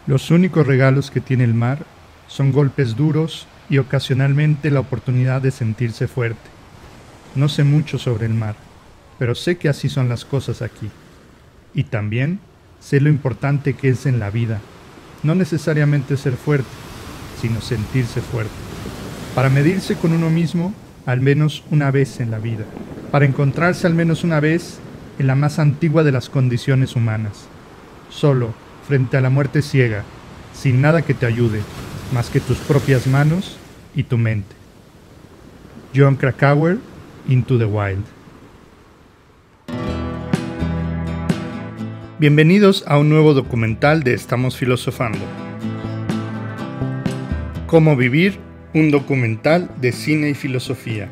Los únicos regalos que tiene el mar son golpes duros y ocasionalmente la oportunidad de sentirse fuerte. No sé mucho sobre el mar, pero sé que así son las cosas aquí. Y también sé lo importante que es en la vida, no necesariamente ser fuerte, sino sentirse fuerte. Para medirse con uno mismo al menos una vez en la vida. Para encontrarse al menos una vez en la más antigua de las condiciones humanas. Solo, frente a la muerte ciega, sin nada que te ayude, más que tus propias manos y tu mente. Jon Krakauer, Into the Wild. Bienvenidos a un nuevo documental de Estamos Filosofando. Cómo vivir, un documental de cine y filosofía.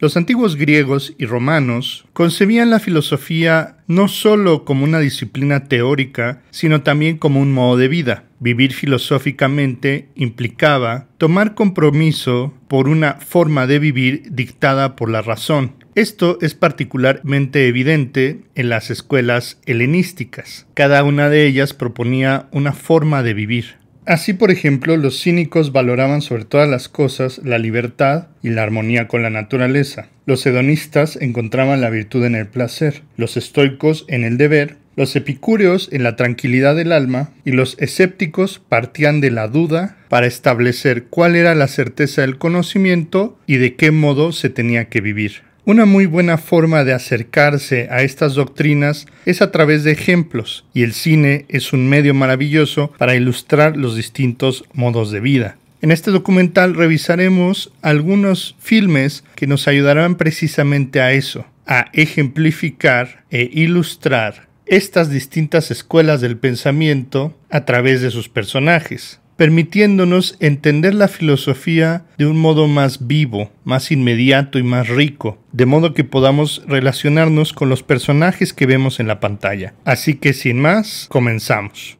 Los antiguos griegos y romanos concebían la filosofía no solo como una disciplina teórica, sino también como un modo de vida. Vivir filosóficamente implicaba tomar compromiso por una forma de vivir dictada por la razón. Esto es particularmente evidente en las escuelas helenísticas. Cada una de ellas proponía una forma de vivir. Así, por ejemplo, los cínicos valoraban sobre todas las cosas la libertad y la armonía con la naturaleza. Los hedonistas encontraban la virtud en el placer, los estoicos en el deber, los epicúreos en la tranquilidad del alma y los escépticos partían de la duda para establecer cuál era la certeza del conocimiento y de qué modo se tenía que vivir. Una muy buena forma de acercarse a estas doctrinas es a través de ejemplos, y el cine es un medio maravilloso para ilustrar los distintos modos de vida. En este documental revisaremos algunos filmes que nos ayudarán precisamente a eso, a ejemplificar e ilustrar estas distintas escuelas del pensamiento a través de sus personajes, permitiéndonos entender la filosofía de un modo más vivo, más inmediato y más rico, de modo que podamos relacionarnos con los personajes que vemos en la pantalla. Así que sin más, comenzamos.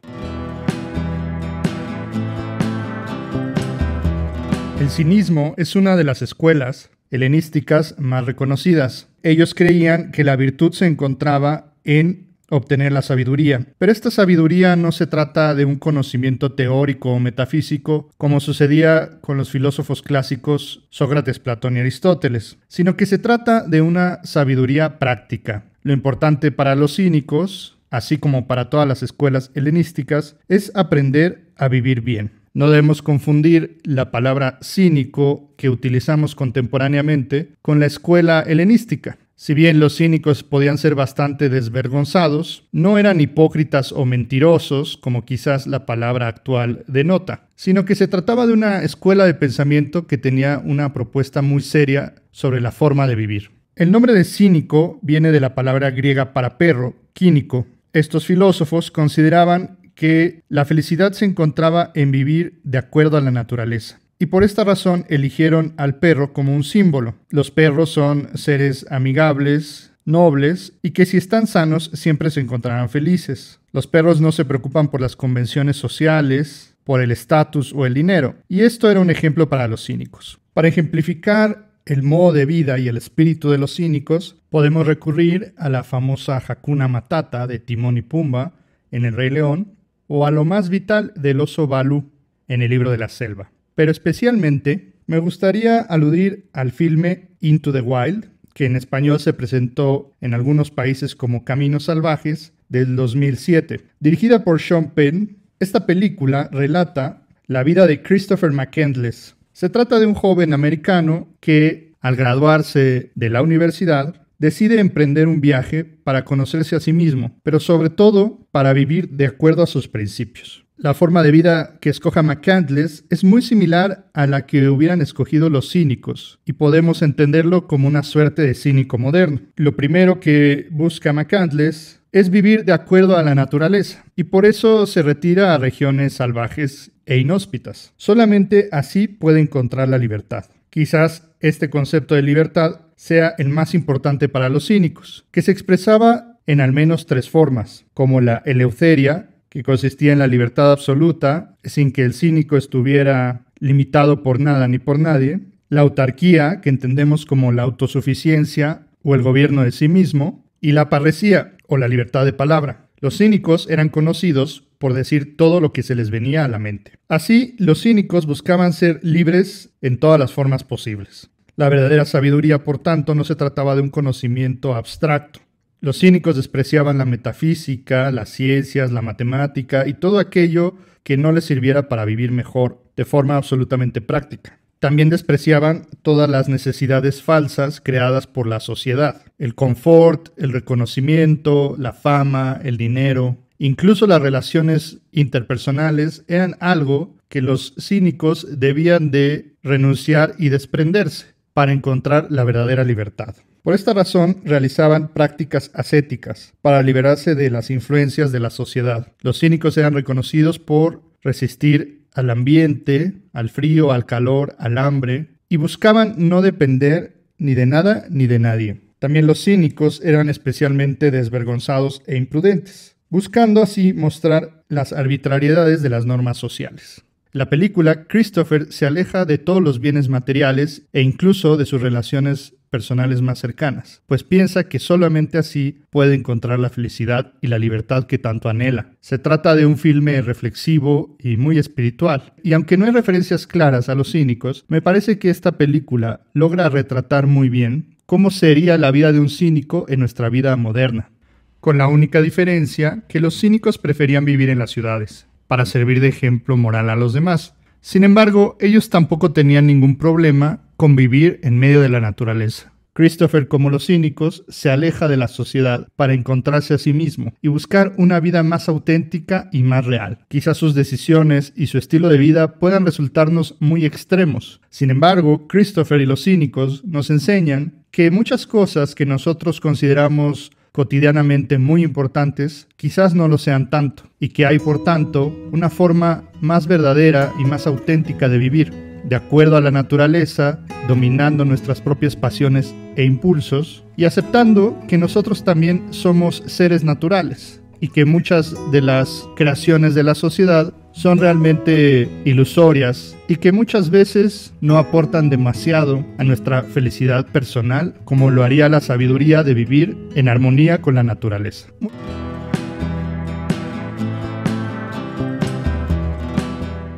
El cinismo es una de las escuelas helenísticas más reconocidas. Ellos creían que la virtud se encontraba en obtener la sabiduría. Pero esta sabiduría no se trata de un conocimiento teórico o metafísico, como sucedía con los filósofos clásicos Sócrates, Platón y Aristóteles, sino que se trata de una sabiduría práctica. Lo importante para los cínicos, así como para todas las escuelas helenísticas, es aprender a vivir bien. No debemos confundir la palabra cínico que utilizamos contemporáneamente con la escuela helenística. Si bien los cínicos podían ser bastante desvergonzados, no eran hipócritas o mentirosos, como quizás la palabra actual denota, sino que se trataba de una escuela de pensamiento que tenía una propuesta muy seria sobre la forma de vivir. El nombre de cínico viene de la palabra griega para perro, quínico. Estos filósofos consideraban que la felicidad se encontraba en vivir de acuerdo a la naturaleza. Y por esta razón eligieron al perro como un símbolo. Los perros son seres amigables, nobles, y que si están sanos siempre se encontrarán felices. Los perros no se preocupan por las convenciones sociales, por el estatus o el dinero. Y esto era un ejemplo para los cínicos. Para ejemplificar el modo de vida y el espíritu de los cínicos, podemos recurrir a la famosa Hakuna Matata de Timón y Pumba en El Rey León, o a lo más vital del oso Balú en El Libro de la Selva. Pero especialmente me gustaría aludir al filme Into the Wild, que en español se presentó en algunos países como Caminos Salvajes, del 2007. Dirigida por Sean Penn, esta película relata la vida de Christopher McCandless. Se trata de un joven americano que, al graduarse de la universidad, decide emprender un viaje para conocerse a sí mismo, pero sobre todo para vivir de acuerdo a sus principios. La forma de vida que escoja McCandless es muy similar a la que hubieran escogido los cínicos, y podemos entenderlo como una suerte de cínico moderno. Lo primero que busca McCandless es vivir de acuerdo a la naturaleza, y por eso se retira a regiones salvajes e inhóspitas. Solamente así puede encontrar la libertad. Quizás este concepto de libertad sea el más importante para los cínicos, que se expresaba en al menos tres formas, como la eleuteria, que consistía en la libertad absoluta, sin que el cínico estuviera limitado por nada ni por nadie, la autarquía, que entendemos como la autosuficiencia o el gobierno de sí mismo, y la parresía, o la libertad de palabra. Los cínicos eran conocidos por decir todo lo que se les venía a la mente. Así, los cínicos buscaban ser libres en todas las formas posibles. La verdadera sabiduría, por tanto, no se trataba de un conocimiento abstracto. Los cínicos despreciaban la metafísica, las ciencias, la matemática y todo aquello que no les sirviera para vivir mejor de forma absolutamente práctica. También despreciaban todas las necesidades falsas creadas por la sociedad. El confort, el reconocimiento, la fama, el dinero, incluso las relaciones interpersonales eran algo que los cínicos debían de renunciar y desprenderse para encontrar la verdadera libertad. Por esta razón, realizaban prácticas ascéticas para liberarse de las influencias de la sociedad. Los cínicos eran reconocidos por resistir al ambiente, al frío, al calor, al hambre, y buscaban no depender ni de nada ni de nadie. También los cínicos eran especialmente desvergonzados e imprudentes, buscando así mostrar las arbitrariedades de las normas sociales. La película, Christopher se aleja de todos los bienes materiales e incluso de sus relaciones personales más cercanas, pues piensa que solamente así puede encontrar la felicidad y la libertad que tanto anhela. Se trata de un filme reflexivo y muy espiritual, y aunque no hay referencias claras a los cínicos, me parece que esta película logra retratar muy bien cómo sería la vida de un cínico en nuestra vida moderna, con la única diferencia que los cínicos preferían vivir en las ciudades, para servir de ejemplo moral a los demás. Sin embargo, ellos tampoco tenían ningún problema con vivir en medio de la naturaleza. Christopher, como los cínicos, se aleja de la sociedad para encontrarse a sí mismo y buscar una vida más auténtica y más real. Quizás sus decisiones y su estilo de vida puedan resultarnos muy extremos. Sin embargo, Christopher y los cínicos nos enseñan que muchas cosas que nosotros consideramos cotidianamente muy importantes, quizás no lo sean tanto, y que hay, por tanto, una forma más verdadera y más auténtica de vivir, de acuerdo a la naturaleza, dominando nuestras propias pasiones e impulsos, y aceptando que nosotros también somos seres naturales, y que muchas de las creaciones de la sociedad son realmente ilusorias y que muchas veces no aportan demasiado a nuestra felicidad personal como lo haría la sabiduría de vivir en armonía con la naturaleza.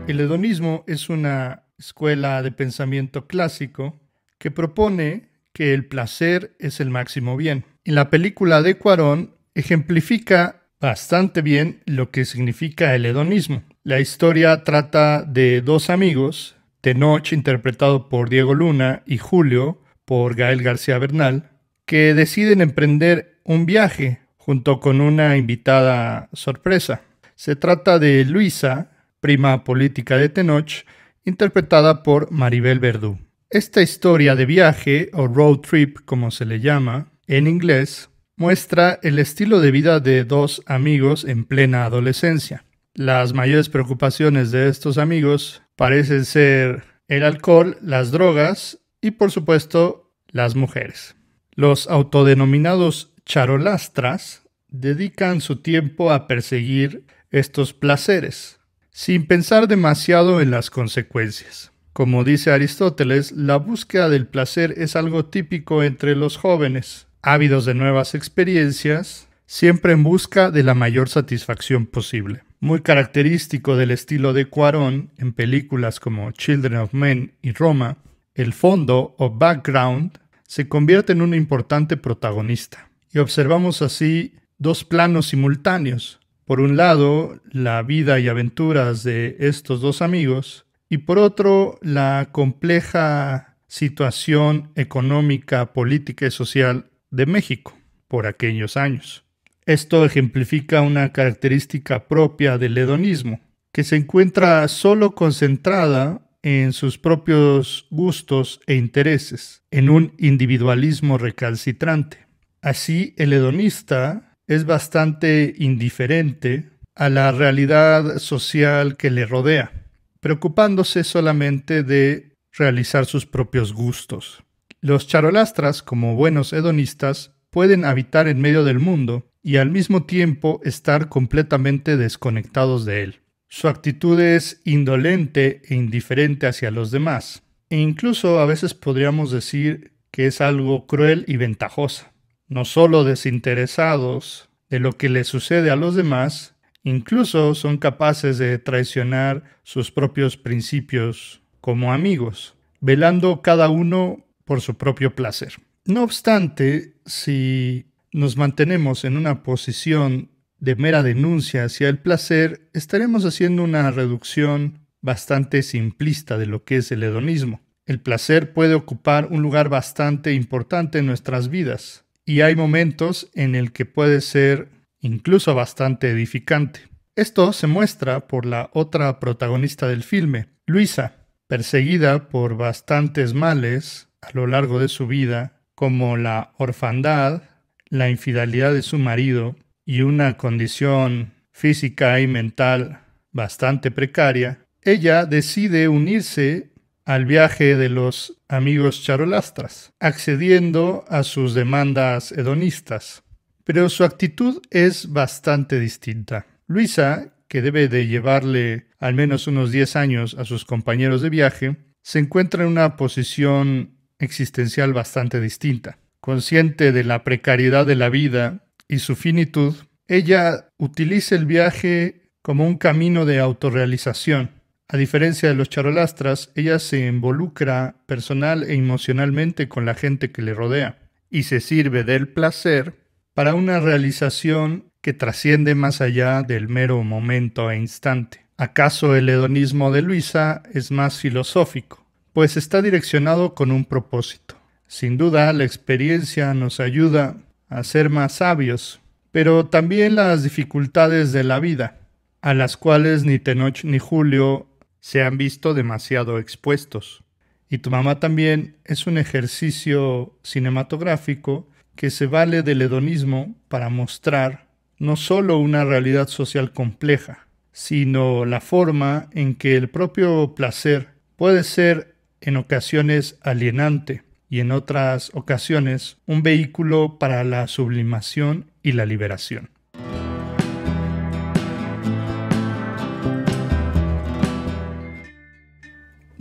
El hedonismo es una escuela de pensamiento clásico que propone que el placer es el máximo bien. En la película de Cuarón ejemplifica bastante bien lo que significa el hedonismo. La historia trata de dos amigos, Tenoch, interpretado por Diego Luna, y Julio, por Gael García Bernal, que deciden emprender un viaje junto con una invitada sorpresa. Se trata de Luisa, prima política de Tenoch, interpretada por Maribel Verdú. Esta historia de viaje, o road trip como se le llama en inglés, muestra el estilo de vida de dos amigos en plena adolescencia. Las mayores preocupaciones de estos amigos parecen ser el alcohol, las drogas y, por supuesto, las mujeres. Los autodenominados charolastras dedican su tiempo a perseguir estos placeres, sin pensar demasiado en las consecuencias. Como dice Aristóteles, la búsqueda del placer es algo típico entre los jóvenes, ávidos de nuevas experiencias, siempre en busca de la mayor satisfacción posible. Muy característico del estilo de Cuarón en películas como Children of Men y Roma, el fondo o background se convierte en un importante protagonista. Y observamos así dos planos simultáneos. Por un lado, la vida y aventuras de estos dos amigos, y por otro, la compleja situación económica, política y social de México por aquellos años. Esto ejemplifica una característica propia del hedonismo, que se encuentra solo concentrada en sus propios gustos e intereses, en un individualismo recalcitrante. Así, el hedonista es bastante indiferente a la realidad social que le rodea, preocupándose solamente de realizar sus propios gustos. Los charolastras, como buenos hedonistas, pueden habitar en medio del mundo y al mismo tiempo estar completamente desconectados de él. Su actitud es indolente e indiferente hacia los demás, e incluso a veces podríamos decir que es algo cruel y ventajosa. No solo desinteresados de lo que le sucede a los demás, incluso son capaces de traicionar sus propios principios como amigos, velando cada uno por su propio placer. No obstante, si nos mantenemos en una posición de mera denuncia hacia el placer, estaremos haciendo una reducción bastante simplista de lo que es el hedonismo. El placer puede ocupar un lugar bastante importante en nuestras vidas, y hay momentos en el que puede ser incluso bastante edificante. Esto se muestra por la otra protagonista del filme, Luisa, perseguida por bastantes males a lo largo de su vida, como la orfandad, la infidelidad de su marido y una condición física y mental bastante precaria. Ella decide unirse al viaje de los amigos charolastras, accediendo a sus demandas hedonistas. Pero su actitud es bastante distinta. Luisa, que debe de llevarle al menos unos 10 años a sus compañeros de viaje, se encuentra en una posición existencial bastante distinta. Consciente de la precariedad de la vida y su finitud, ella utiliza el viaje como un camino de autorrealización. A diferencia de los charolastras, ella se involucra personal e emocionalmente con la gente que le rodea y se sirve del placer para una realización que trasciende más allá del mero momento e instante. ¿Acaso el hedonismo de Luisa es más filosófico? Pues está direccionado con un propósito. Sin duda, la experiencia nos ayuda a ser más sabios, pero también las dificultades de la vida, a las cuales ni Tenoch ni Julio se han visto demasiado expuestos. Y Tu mamá también es un ejercicio cinematográfico que se vale del hedonismo para mostrar no solo una realidad social compleja, sino la forma en que el propio placer puede ser en ocasiones alienante y en otras ocasiones un vehículo para la sublimación y la liberación.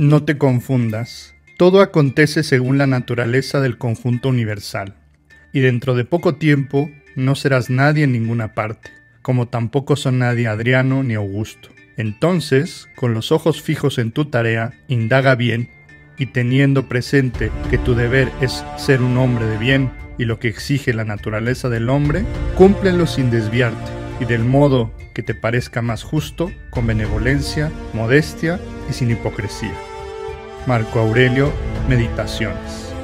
No te confundas. Todo acontece según la naturaleza del conjunto universal, y dentro de poco tiempo no serás nadie en ninguna parte, como tampoco son nadie Adriano ni Augusto. Entonces, con los ojos fijos en tu tarea, indaga bien, y teniendo presente que tu deber es ser un hombre de bien y lo que exige la naturaleza del hombre, cúmplelo sin desviarte, y del modo que te parezca más justo, con benevolencia, modestia y sin hipocresía. Marco Aurelio, Meditaciones.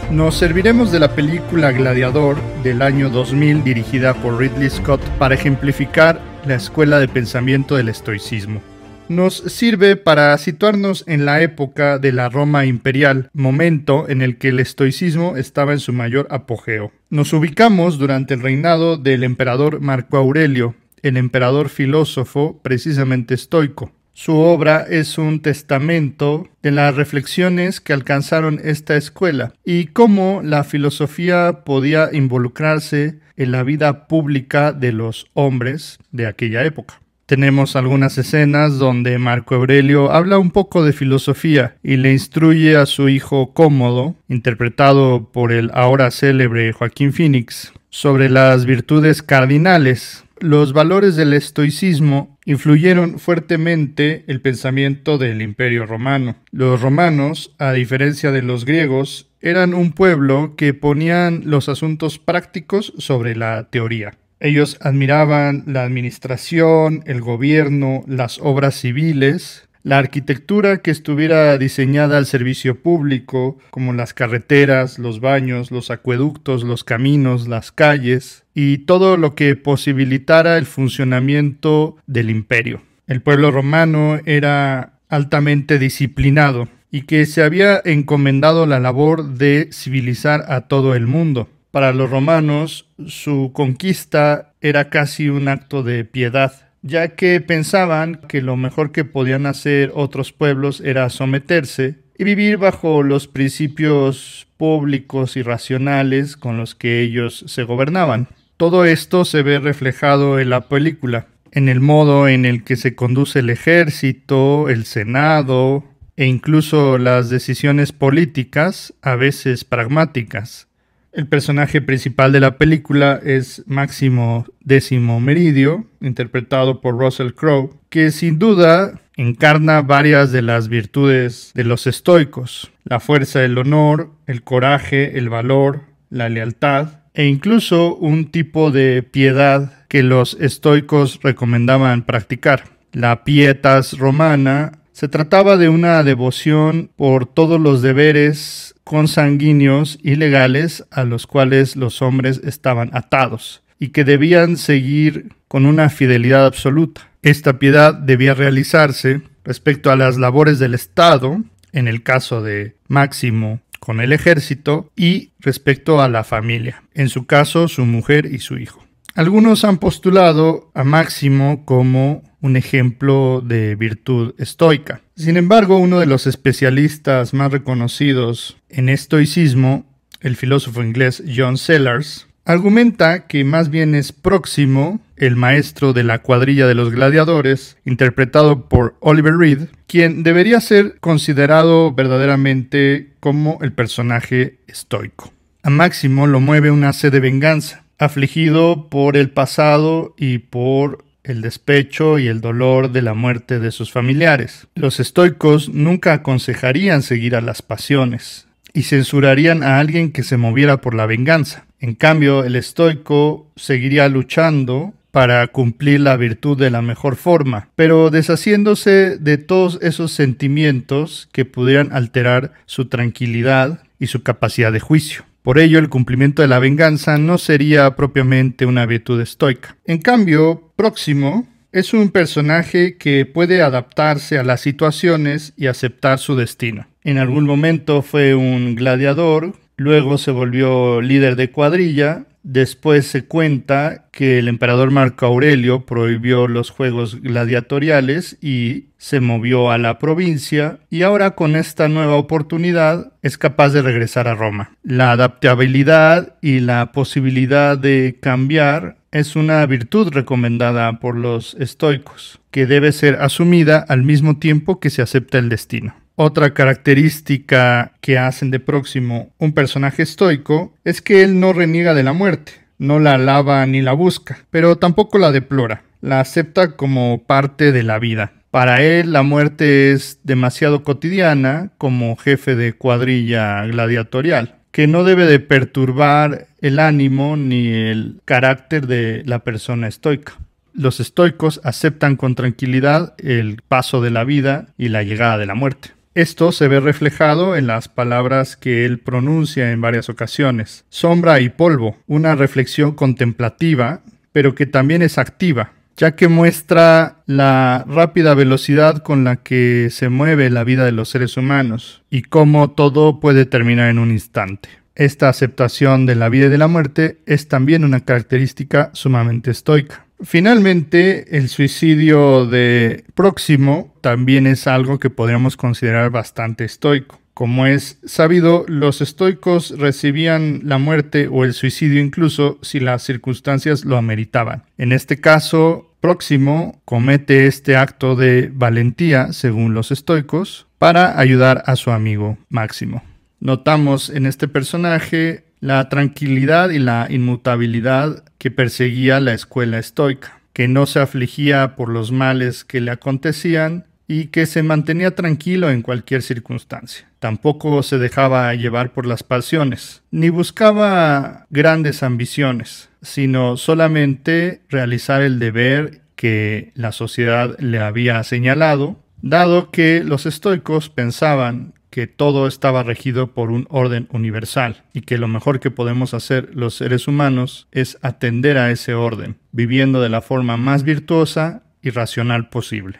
Nos serviremos de la película Gladiador del año 2000 dirigida por Ridley Scott para ejemplificar la escuela de pensamiento del estoicismo. Nos sirve para situarnos en la época de la Roma imperial, momento en el que el estoicismo estaba en su mayor apogeo. Nos ubicamos durante el reinado del emperador Marco Aurelio, el emperador filósofo precisamente estoico. Su obra es un testamento de las reflexiones que alcanzaron esta escuela y cómo la filosofía podía involucrarse en la vida pública de los hombres de aquella época. Tenemos algunas escenas donde Marco Aurelio habla un poco de filosofía y le instruye a su hijo Cómodo, interpretado por el ahora célebre Joaquín Phoenix, sobre las virtudes cardinales. Los valores del estoicismo influyeron fuertemente el pensamiento del Imperio Romano. Los romanos, a diferencia de los griegos, eran un pueblo que ponían los asuntos prácticos sobre la teoría. Ellos admiraban la administración, el gobierno, las obras civiles, la arquitectura que estuviera diseñada al servicio público, como las carreteras, los baños, los acueductos, los caminos, las calles, y todo lo que posibilitara el funcionamiento del imperio. El pueblo romano era altamente disciplinado y que se había encomendado la labor de civilizar a todo el mundo. Para los romanos, su conquista era casi un acto de piedad, ya que pensaban que lo mejor que podían hacer otros pueblos era someterse y vivir bajo los principios públicos y racionales con los que ellos se gobernaban. Todo esto se ve reflejado en la película, en el modo en el que se conduce el ejército, el senado e incluso las decisiones políticas, a veces pragmáticas. El personaje principal de la película es Máximo Décimo Meridio, interpretado por Russell Crowe, que sin duda encarna varias de las virtudes de los estoicos: la fuerza, el honor, el coraje, el valor, la lealtad e incluso un tipo de piedad que los estoicos recomendaban practicar. La pietas romana se trataba de una devoción por todos los deberes consanguíneos y legales a los cuales los hombres estaban atados y que debían seguir con una fidelidad absoluta. Esta piedad debía realizarse respecto a las labores del Estado, en el caso de Máximo con el ejército, y respecto a la familia, en su caso su mujer y su hijo. Algunos han postulado a Máximo como un ejemplo de virtud estoica. Sin embargo, uno de los especialistas más reconocidos en estoicismo, el filósofo inglés John Sellars, argumenta que más bien es Próximo, el maestro de la cuadrilla de los gladiadores, interpretado por Oliver Reed, quien debería ser considerado verdaderamente como el personaje estoico. A Máximo lo mueve una sed de venganza, afligido por el pasado y por el despecho y el dolor de la muerte de sus familiares. Los estoicos nunca aconsejarían seguir a las pasiones y censurarían a alguien que se moviera por la venganza. En cambio, el estoico seguiría luchando para cumplir la virtud de la mejor forma, pero deshaciéndose de todos esos sentimientos que pudieran alterar su tranquilidad y su capacidad de juicio. Por ello, el cumplimiento de la venganza no sería propiamente una virtud estoica. En cambio, Próximo es un personaje que puede adaptarse a las situaciones y aceptar su destino. En algún momento fue un gladiador, luego se volvió líder de cuadrilla. Después se cuenta que el emperador Marco Aurelio prohibió los juegos gladiatoriales y se movió a la provincia, y ahora con esta nueva oportunidad es capaz de regresar a Roma. La adaptabilidad y la posibilidad de cambiar es una virtud recomendada por los estoicos, que debe ser asumida al mismo tiempo que se acepta el destino. Otra característica que hacen de Próximo un personaje estoico es que él no reniega de la muerte, no la alaba ni la busca, pero tampoco la deplora, la acepta como parte de la vida. Para él la muerte es demasiado cotidiana como jefe de cuadrilla gladiatorial, que no debe de perturbar el ánimo ni el carácter de la persona estoica. Los estoicos aceptan con tranquilidad el paso de la vida y la llegada de la muerte. Esto se ve reflejado en las palabras que él pronuncia en varias ocasiones. Sombra y polvo, una reflexión contemplativa, pero que también es activa, ya que muestra la rápida velocidad con la que se mueve la vida de los seres humanos y cómo todo puede terminar en un instante. Esta aceptación de la vida y de la muerte es también una característica sumamente estoica. Finalmente, el suicidio de Próximo también es algo que podríamos considerar bastante estoico. Como es sabido, los estoicos recibían la muerte o el suicidio incluso si las circunstancias lo ameritaban. En este caso, Próximo comete este acto de valentía, según los estoicos, para ayudar a su amigo Máximo. Notamos en este personaje la tranquilidad y la inmutabilidad que perseguía la escuela estoica, que no se afligía por los males que le acontecían y que se mantenía tranquilo en cualquier circunstancia. Tampoco se dejaba llevar por las pasiones, ni buscaba grandes ambiciones, sino solamente realizar el deber que la sociedad le había señalado, dado que los estoicos pensaban que todo estaba regido por un orden universal y que lo mejor que podemos hacer los seres humanos es atender a ese orden, viviendo de la forma más virtuosa y racional posible.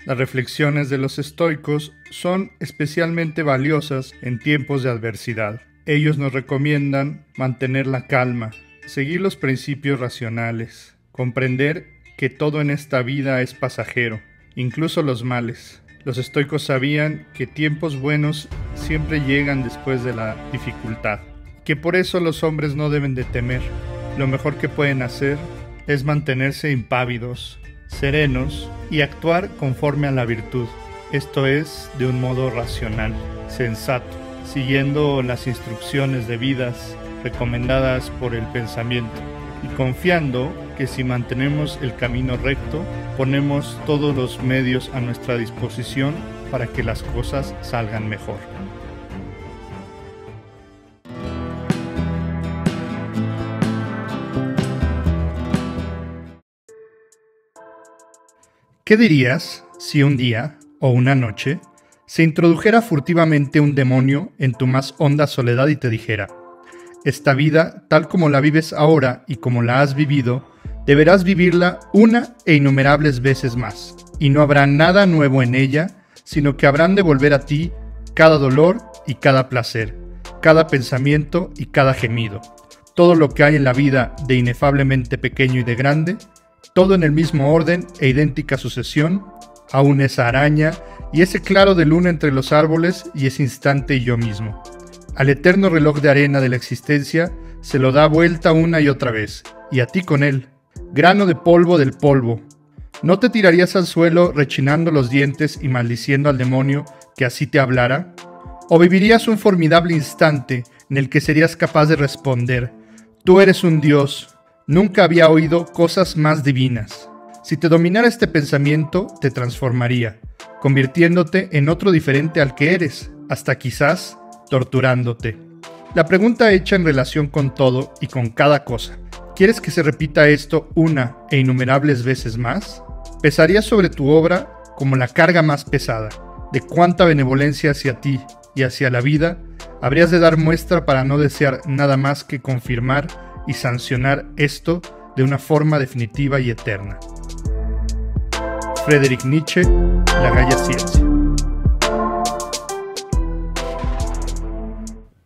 Las reflexiones de los estoicos son especialmente valiosas en tiempos de adversidad. Ellos nos recomiendan mantener la calma, seguir los principios racionales, comprender que todo en esta vida es pasajero, incluso los males. Los estoicos sabían que tiempos buenos siempre llegan después de la dificultad, que por eso los hombres no deben de temer. Lo mejor que pueden hacer es mantenerse impávidos, serenos y actuar conforme a la virtud, esto es, de un modo racional, sensato, siguiendo las instrucciones debidas recomendadas por el pensamiento, y confiando que si mantenemos el camino recto, ponemos todos los medios a nuestra disposición para que las cosas salgan mejor. ¿Qué dirías si un día o una noche se introdujera furtivamente un demonio en tu más honda soledad y te dijera: esta vida, tal como la vives ahora y como la has vivido, deberás vivirla una e innumerables veces más, y no habrá nada nuevo en ella, sino que habrán de volver a ti cada dolor y cada placer, cada pensamiento y cada gemido, todo lo que hay en la vida de inefablemente pequeño y de grande, todo en el mismo orden e idéntica sucesión, aún esa araña y ese claro de luna entre los árboles y ese instante y yo mismo. Al eterno reloj de arena de la existencia se lo da vuelta una y otra vez, y a ti con él, grano de polvo del polvo. ¿No te tirarías al suelo rechinando los dientes y maldiciendo al demonio que así te hablara? ¿O vivirías un formidable instante en el que serías capaz de responder: tú eres un dios, nunca había oído cosas más divinas? Si te dominara este pensamiento, te transformaría, convirtiéndote en otro diferente al que eres, hasta quizás torturándote. La pregunta hecha en relación con todo y con cada cosa: ¿quieres que se repita esto una e innumerables veces más? Pesaría sobre tu obra como la carga más pesada. De cuánta benevolencia hacia ti y hacia la vida habrías de dar muestra para no desear nada más que confirmar y sancionar esto de una forma definitiva y eterna. Friedrich Nietzsche, La Gaia Ciencia.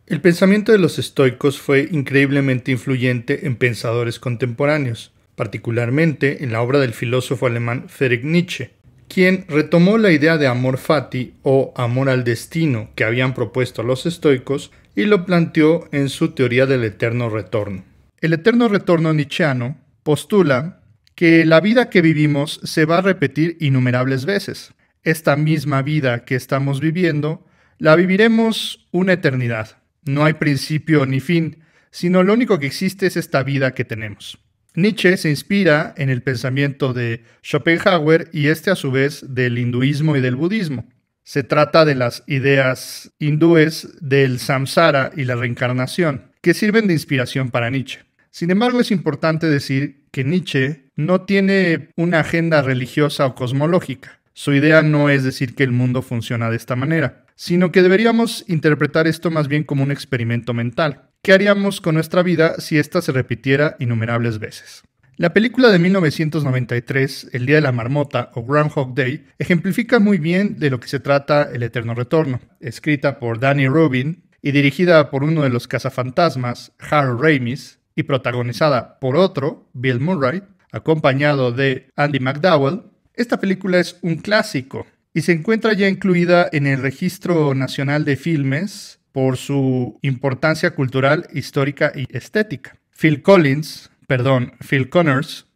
El pensamiento de los estoicos fue increíblemente influyente en pensadores contemporáneos, particularmente en la obra del filósofo alemán Friedrich Nietzsche, quien retomó la idea de amor fati o amor al destino que habían propuesto los estoicos y lo planteó en su teoría del eterno retorno. El eterno retorno nietzscheano postula que la vida que vivimos se va a repetir innumerables veces. Esta misma vida que estamos viviendo la viviremos una eternidad. No hay principio ni fin, sino lo único que existe es esta vida que tenemos. Nietzsche se inspira en el pensamiento de Schopenhauer y a su vez del hinduismo y del budismo. Se trata de las ideas hindúes del samsara y la reencarnación, que sirven de inspiración para Nietzsche. Sin embargo, es importante decir que Nietzsche no tiene una agenda religiosa o cosmológica. Su idea no es decir que el mundo funciona de esta manera, sino que deberíamos interpretar esto más bien como un experimento mental. ¿Qué haríamos con nuestra vida si ésta se repitiera innumerables veces? La película de 1993, El Día de la Marmota o Groundhog Day, ejemplifica muy bien de lo que se trata El Eterno Retorno. Escrita por Danny Rubin y dirigida por uno de los cazafantasmas, Harold Ramis, y protagonizada por otro, Bill Murray, acompañado de Andy McDowell, esta película es un clásico y se encuentra ya incluida en el Registro Nacional de Filmes por su importancia cultural, histórica y estética. Phil Connors,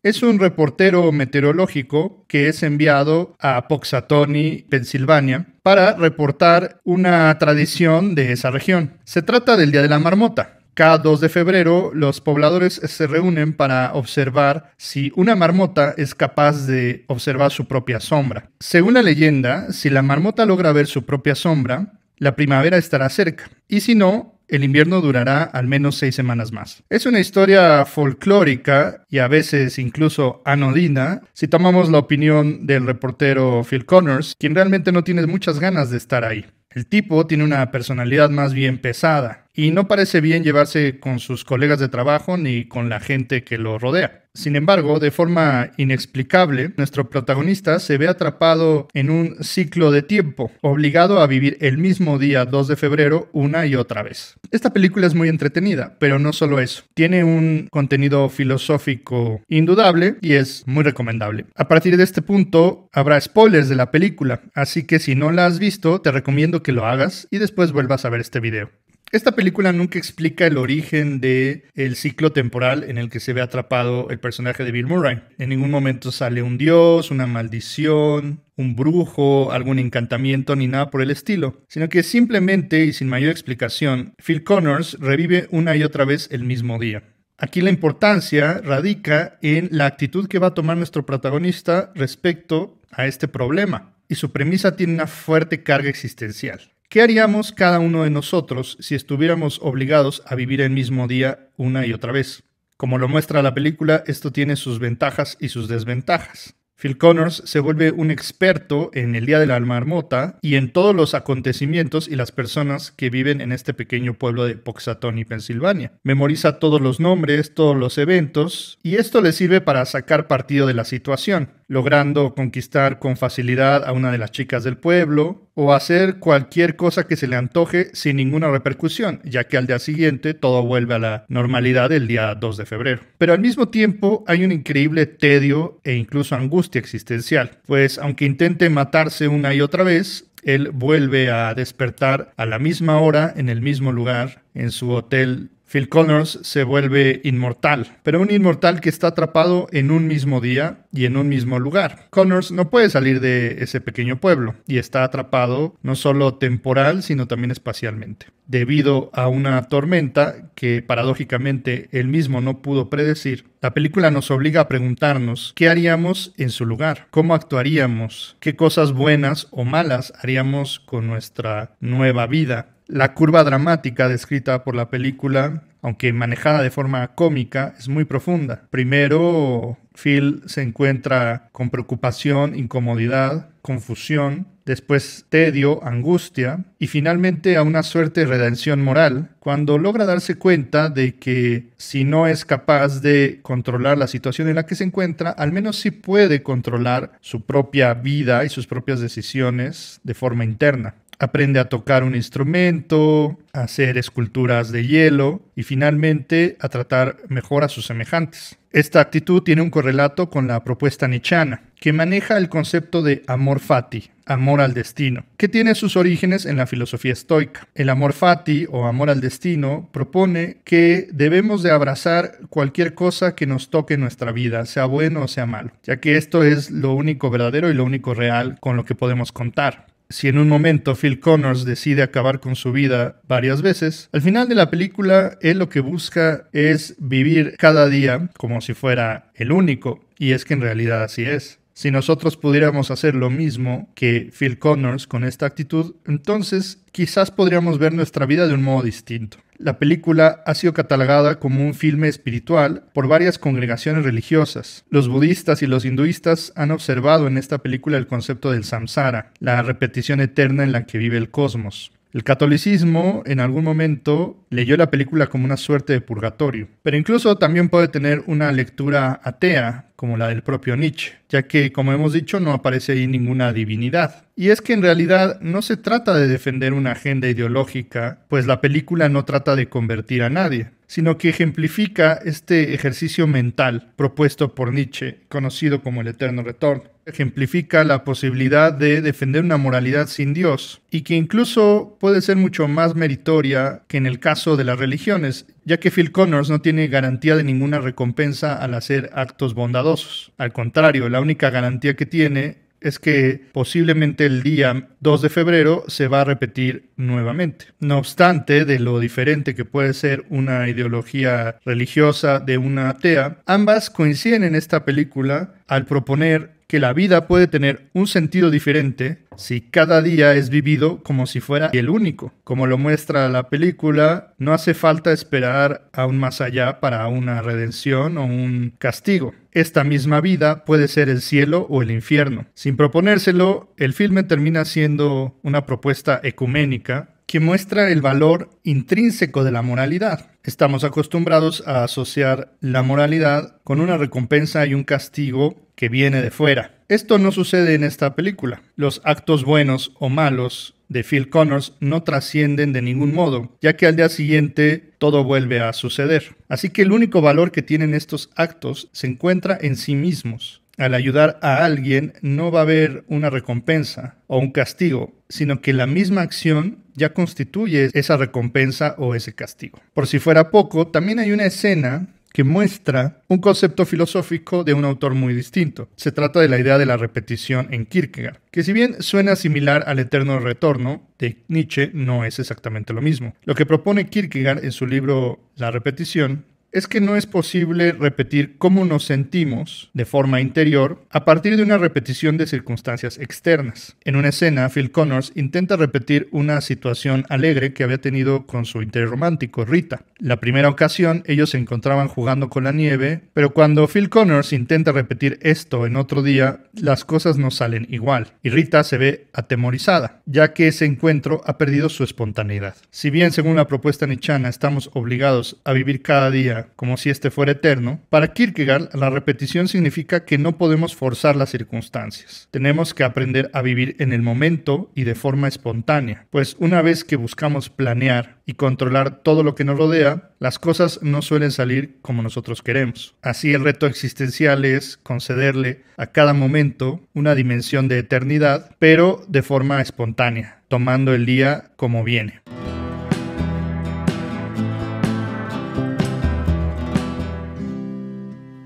es un reportero meteorológico que es enviado a Punxsutawney, Pensilvania, para reportar una tradición de esa región. Se trata del Día de la Marmota. Cada 2 de febrero, los pobladores se reúnen para observar si una marmota es capaz de observar su propia sombra. Según la leyenda, si la marmota logra ver su propia sombra, la primavera estará cerca, y si no, el invierno durará al menos 6 semanas más. Es una historia folclórica y a veces incluso anodina si tomamos la opinión del reportero Phil Connors, quien realmente no tiene muchas ganas de estar ahí. El tipo tiene una personalidad más bien pesada y no parece bien llevarse con sus colegas de trabajo ni con la gente que lo rodea. Sin embargo, de forma inexplicable, nuestro protagonista se ve atrapado en un ciclo de tiempo, obligado a vivir el mismo día 2 de febrero una y otra vez. Esta película es muy entretenida, pero no solo eso. Tiene un contenido filosófico indudable y es muy recomendable. A partir de este punto, habrá spoilers de la película, así que si no la has visto, te recomiendo que lo hagas y después vuelvas a ver este video. Esta película nunca explica el origen del ciclo temporal en el que se ve atrapado el personaje de Bill Murray. En ningún momento sale un dios, una maldición, un brujo, algún encantamiento ni nada por el estilo, sino que simplemente y sin mayor explicación, Phil Connors revive una y otra vez el mismo día. Aquí la importancia radica en la actitud que va a tomar nuestro protagonista respecto a este problema, y su premisa tiene una fuerte carga existencial. ¿Qué haríamos cada uno de nosotros si estuviéramos obligados a vivir el mismo día una y otra vez? Como lo muestra la película, esto tiene sus ventajas y sus desventajas. Phil Connors se vuelve un experto en el Día de la Marmota y en todos los acontecimientos y las personas que viven en este pequeño pueblo de Punxsutawney, Pensilvania. Memoriza todos los nombres, todos los eventos, y esto le sirve para sacar partido de la situación, logrando conquistar con facilidad a una de las chicas del pueblo o hacer cualquier cosa que se le antoje sin ninguna repercusión, ya que al día siguiente todo vuelve a la normalidad del día 2 de febrero. Pero al mismo tiempo hay un increíble tedio e incluso angustia existencial, pues aunque intente matarse una y otra vez, él vuelve a despertar a la misma hora, en el mismo lugar, en su hotel. Phil Connors se vuelve inmortal, pero un inmortal que está atrapado en un mismo día y en un mismo lugar. Connors no puede salir de ese pequeño pueblo y está atrapado no solo temporal, sino también espacialmente, debido a una tormenta que paradójicamente él mismo no pudo predecir. La película nos obliga a preguntarnos qué haríamos en su lugar, cómo actuaríamos, qué cosas buenas o malas haríamos con nuestra nueva vida. La curva dramática descrita por la película, aunque manejada de forma cómica, es muy profunda. Primero, Phil se encuentra con preocupación, incomodidad, confusión, después tedio, angustia y finalmente a una suerte de redención moral cuando logra darse cuenta de que si no es capaz de controlar la situación en la que se encuentra, al menos sí puede controlar su propia vida y sus propias decisiones de forma interna. Aprende a tocar un instrumento, a hacer esculturas de hielo y finalmente a tratar mejor a sus semejantes. Esta actitud tiene un correlato con la propuesta nietzscheana, que maneja el concepto de amor fati, amor al destino, que tiene sus orígenes en la filosofía estoica. El amor fati o amor al destino propone que debemos de abrazar cualquier cosa que nos toque en nuestra vida, sea bueno o sea malo, ya que esto es lo único verdadero y lo único real con lo que podemos contar. Si en un momento Phil Connors decide acabar con su vida varias veces, al final de la película él lo que busca es vivir cada día como si fuera el único, y es que en realidad así es. Si nosotros pudiéramos hacer lo mismo que Phil Connors con esta actitud, entonces quizás podríamos ver nuestra vida de un modo distinto. La película ha sido catalogada como un filme espiritual por varias congregaciones religiosas. Los budistas y los hinduistas han observado en esta película el concepto del samsara, la repetición eterna en la que vive el cosmos. El catolicismo en algún momento leyó la película como una suerte de purgatorio, pero incluso también puede tener una lectura atea, como la del propio Nietzsche, ya que, como hemos dicho, no aparece ahí ninguna divinidad. Y es que en realidad no se trata de defender una agenda ideológica, pues la película no trata de convertir a nadie, sino que ejemplifica este ejercicio mental propuesto por Nietzsche, conocido como el eterno retorno. Ejemplifica la posibilidad de defender una moralidad sin Dios, y que incluso puede ser mucho más meritoria que en el caso de las religiones, ya que Phil Connors no tiene garantía de ninguna recompensa al hacer actos bondadosos. Al contrario, la única garantía que tiene es que posiblemente el día 2 de febrero se va a repetir nuevamente. No obstante, de lo diferente que puede ser una ideología religiosa de una atea, ambas coinciden en esta película al proponer que la vida puede tener un sentido diferente si cada día es vivido como si fuera el único. Como lo muestra la película, no hace falta esperar a un más allá para una redención o un castigo. Esta misma vida puede ser el cielo o el infierno. Sin proponérselo, el filme termina siendo una propuesta ecuménica que muestra el valor intrínseco de la moralidad. Estamos acostumbrados a asociar la moralidad con una recompensa y un castigo que viene de fuera. Esto no sucede en esta película. Los actos buenos o malos de Phil Connors no trascienden de ningún modo, ya que al día siguiente todo vuelve a suceder. Así que el único valor que tienen estos actos se encuentra en sí mismos. al ayudar a alguien no va a haber una recompensa o un castigo, sino que la misma acción ya constituye esa recompensa o ese castigo. Por si fuera poco, también hay una escena que muestra un concepto filosófico de un autor muy distinto. Se trata de la idea de la repetición en Kierkegaard, que si bien suena similar al eterno retorno de Nietzsche, no es exactamente lo mismo. Lo que propone Kierkegaard en su libro La repetición es que no es posible repetir cómo nos sentimos de forma interior a partir de una repetición de circunstancias externas. En una escena, Phil Connors intenta repetir una situación alegre que había tenido con su interés romántico, Rita. La primera ocasión, ellos se encontraban jugando con la nieve, pero cuando Phil Connors intenta repetir esto en otro día, las cosas no salen igual, y Rita se ve atemorizada, ya que ese encuentro ha perdido su espontaneidad. Si bien, según la propuesta nietzscheana, estamos obligados a vivir cada día como si este fuera eterno, para Kierkegaard la repetición significa que no podemos forzar las circunstancias. Tenemos que aprender a vivir en el momento y de forma espontánea, pues una vez que buscamos planear y controlar todo lo que nos rodea, las cosas no suelen salir como nosotros queremos. Así el reto existencial es concederle a cada momento una dimensión de eternidad, pero de forma espontánea, tomando el día como viene.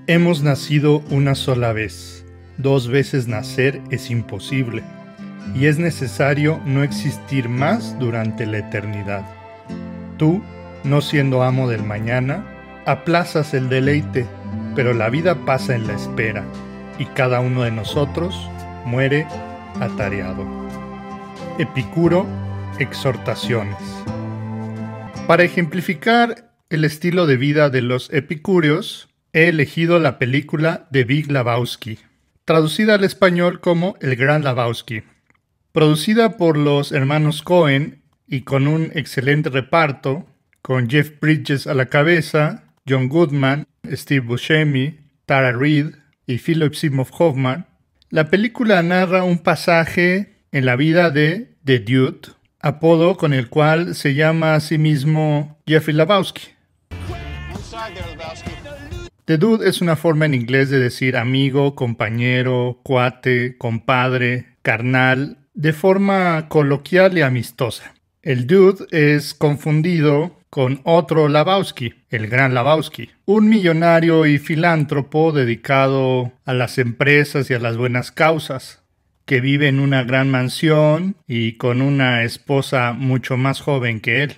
Hemos nacido una sola vez. 2 veces nacer es imposible. Y es necesario no existir más durante la eternidad. Tú, no siendo amo del mañana, aplazas el deleite, pero la vida pasa en la espera, y cada uno de nosotros muere atareado. Epicuro, Exhortaciones. Para ejemplificar el estilo de vida de los epicúreos, he elegido la película The Big Lebowski, traducida al español como El Gran Lebowski. Producida por los hermanos Coen y con un excelente reparto, con Jeff Bridges a la cabeza, John Goodman, Steve Buscemi, Tara Reid y Philip Seymour Hoffman, la película narra un pasaje en la vida de The Dude, apodo con el cual se llama a sí mismo Jeffrey Lebowski. The Dude es una forma en inglés de decir amigo, compañero, cuate, compadre, carnal, de forma coloquial y amistosa. El Dude es confundido con otro Lebowski, el Gran Lebowski, un millonario y filántropo dedicado a las empresas y a las buenas causas, que vive en una gran mansión y con una esposa mucho más joven que él.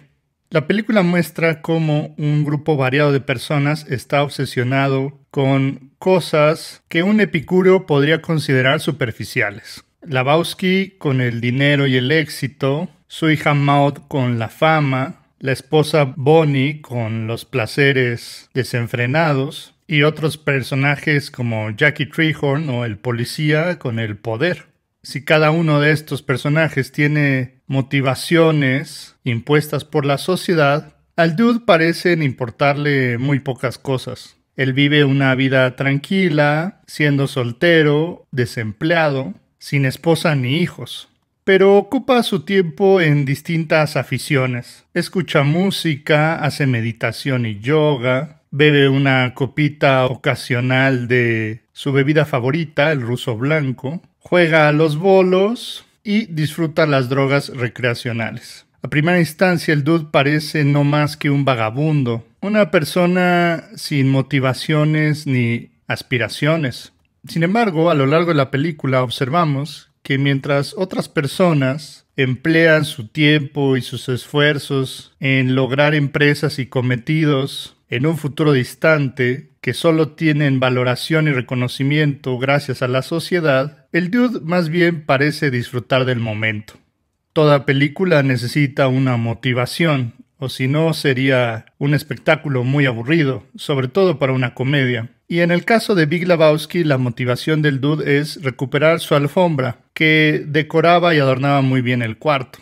La película muestra cómo un grupo variado de personas está obsesionado con cosas que un epicúreo podría considerar superficiales. Lebowski con el dinero y el éxito, su hija Maud con la fama, la esposa Bonnie con los placeres desenfrenados y otros personajes como Jackie Treehorn o el policía con el poder. Si cada uno de estos personajes tiene motivaciones impuestas por la sociedad, al Dude parecen importarle muy pocas cosas. Él vive una vida tranquila, siendo soltero, desempleado, sin esposa ni hijos. Pero ocupa su tiempo en distintas aficiones. Escucha música, hace meditación y yoga, bebe una copita ocasional de su bebida favorita, el ruso blanco, juega a los bolos y disfruta las drogas recreacionales. A primera instancia, el Dude parece no más que un vagabundo, una persona sin motivaciones ni aspiraciones. Sin embargo, a lo largo de la película observamos que mientras otras personas emplean su tiempo y sus esfuerzos en lograr empresas y cometidos en un futuro distante que solo tienen valoración y reconocimiento gracias a la sociedad, el Dude más bien parece disfrutar del momento. Toda película necesita una motivación, o si no sería un espectáculo muy aburrido, sobre todo para una comedia. Y en el caso de Big Lebowski, la motivación del Dude es recuperar su alfombra, que decoraba y adornaba muy bien el cuarto.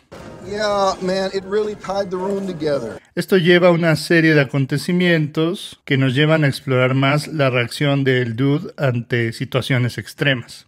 Esto lleva a una serie de acontecimientos que nos llevan a explorar más la reacción del Dude ante situaciones extremas.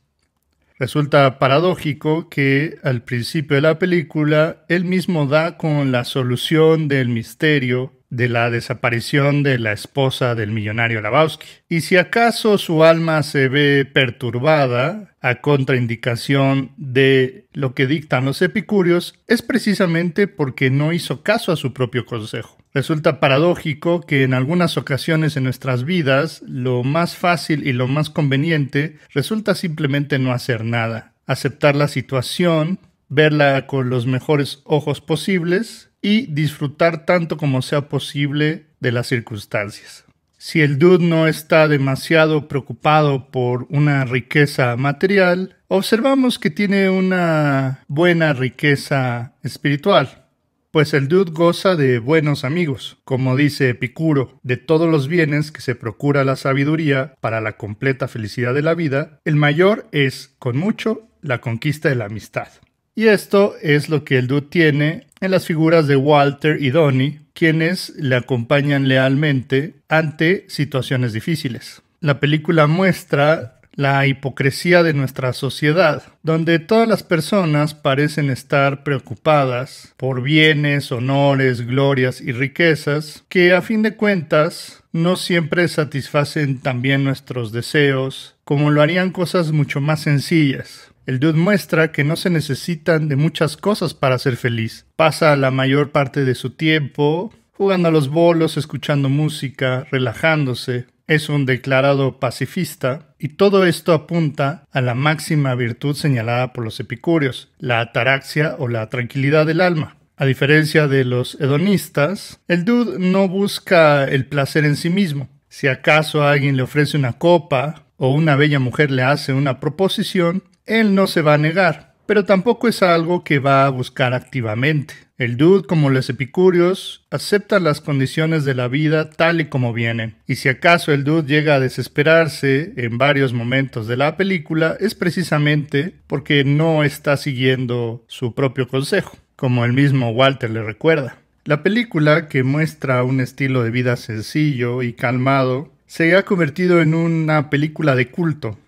Resulta paradójico que al principio de la película él mismo da con la solución del misterio de la desaparición de la esposa del millonario Lebowski. Y si acaso su alma se ve perturbada a contraindicación de lo que dictan los epicúreos, es precisamente porque no hizo caso a su propio consejo. Resulta paradójico que en algunas ocasiones en nuestras vidas lo más fácil y lo más conveniente resulta simplemente no hacer nada, aceptar la situación, verla con los mejores ojos posibles y disfrutar tanto como sea posible de las circunstancias. Si el dude no está demasiado preocupado por una riqueza material, observamos que tiene una buena riqueza espiritual. Pues el dude goza de buenos amigos, como dice Epicuro, de todos los bienes que se procura la sabiduría para la completa felicidad de la vida, el mayor es, con mucho, la conquista de la amistad. Y esto es lo que el dude tiene en las figuras de Walter y Donnie, quienes le acompañan lealmente ante situaciones difíciles. La película muestra la hipocresía de nuestra sociedad, donde todas las personas parecen estar preocupadas por bienes, honores, glorias y riquezas, que a fin de cuentas no siempre satisfacen también nuestros deseos, como lo harían cosas mucho más sencillas. El dude muestra que no se necesitan de muchas cosas para ser feliz. Pasa la mayor parte de su tiempo jugando a los bolos, escuchando música, relajándose. Es un declarado pacifista y todo esto apunta a la máxima virtud señalada por los epicúreos, la ataraxia o la tranquilidad del alma. A diferencia de los hedonistas, el dude no busca el placer en sí mismo. Si acaso alguien le ofrece una copa o una bella mujer le hace una proposición, él no se va a negar, pero tampoco es algo que va a buscar activamente. El dude, como los epicúreos, acepta las condiciones de la vida tal y como vienen. Y si acaso el dude llega a desesperarse en varios momentos de la película, es precisamente porque no está siguiendo su propio consejo, como el mismo Walter le recuerda. La película, que muestra un estilo de vida sencillo y calmado, se ha convertido en una película de culto,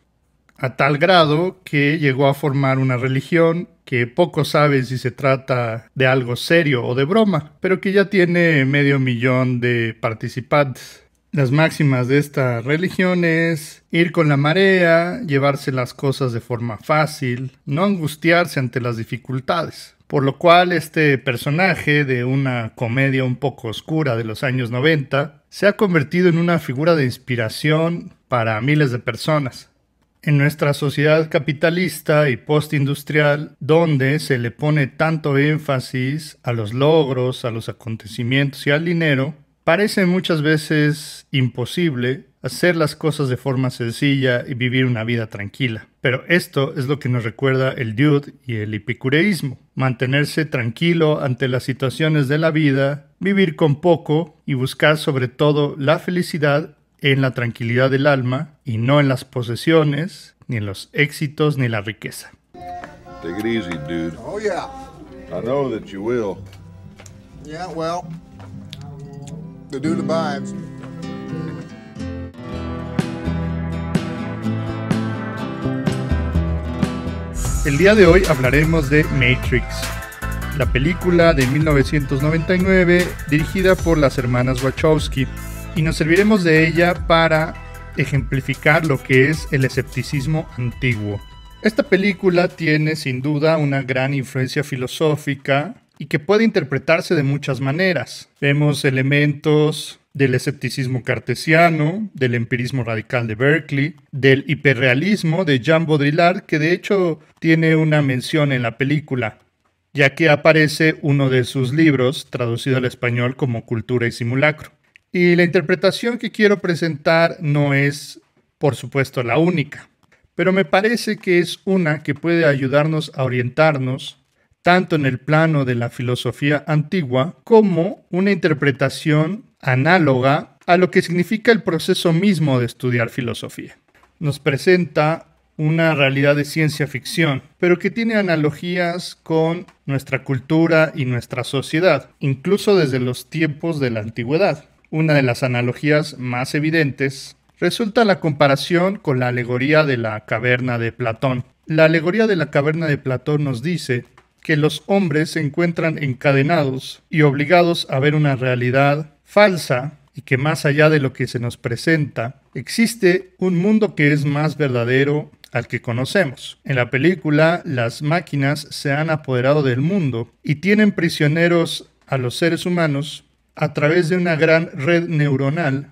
a tal grado que llegó a formar una religión que poco sabe si se trata de algo serio o de broma, pero que ya tiene 500,000 de participantes. Las máximas de esta religión es ir con la marea, llevarse las cosas de forma fácil, no angustiarse ante las dificultades. Por lo cual este personaje de una comedia un poco oscura de los años 90 se ha convertido en una figura de inspiración para miles de personas. En nuestra sociedad capitalista y postindustrial, donde se le pone tanto énfasis a los logros, a los acontecimientos y al dinero, parece muchas veces imposible hacer las cosas de forma sencilla y vivir una vida tranquila. Pero esto es lo que nos recuerda el dude y el epicureísmo: mantenerse tranquilo ante las situaciones de la vida, vivir con poco y buscar sobre todo la felicidad en la tranquilidad del alma y no en las posesiones, ni en los éxitos, ni la riqueza. Take it easy, dude. Oh, yeah. I know that you will. Yeah, well, the dude abides. El día de hoy hablaremos de Matrix, la película de 1999 dirigida por las hermanas Wachowski, y nos serviremos de ella para ejemplificar lo que es el escepticismo antiguo. Esta película tiene sin duda una gran influencia filosófica y que puede interpretarse de muchas maneras. Vemos elementos del escepticismo cartesiano, del empirismo radical de Berkeley, del hiperrealismo de Jean Baudrillard, que de hecho tiene una mención en la película, ya que aparece uno de sus libros traducido al español como Cultura y Simulacro. Y la interpretación que quiero presentar no es, por supuesto, la única, pero me parece que es una que puede ayudarnos a orientarnos tanto en el plano de la filosofía antigua como una interpretación análoga a lo que significa el proceso mismo de estudiar filosofía. Nos presenta una realidad de ciencia ficción, pero que tiene analogías con nuestra cultura y nuestra sociedad, incluso desde los tiempos de la antigüedad. Una de las analogías más evidentes resulta la comparación con la alegoría de la caverna de Platón. La alegoría de la caverna de Platón nos dice que los hombres se encuentran encadenados y obligados a ver una realidad falsa y que más allá de lo que se nos presenta, existe un mundo que es más verdadero al que conocemos. En la película, las máquinas se han apoderado del mundo y tienen prisioneros a los seres humanos a través de una gran red neuronal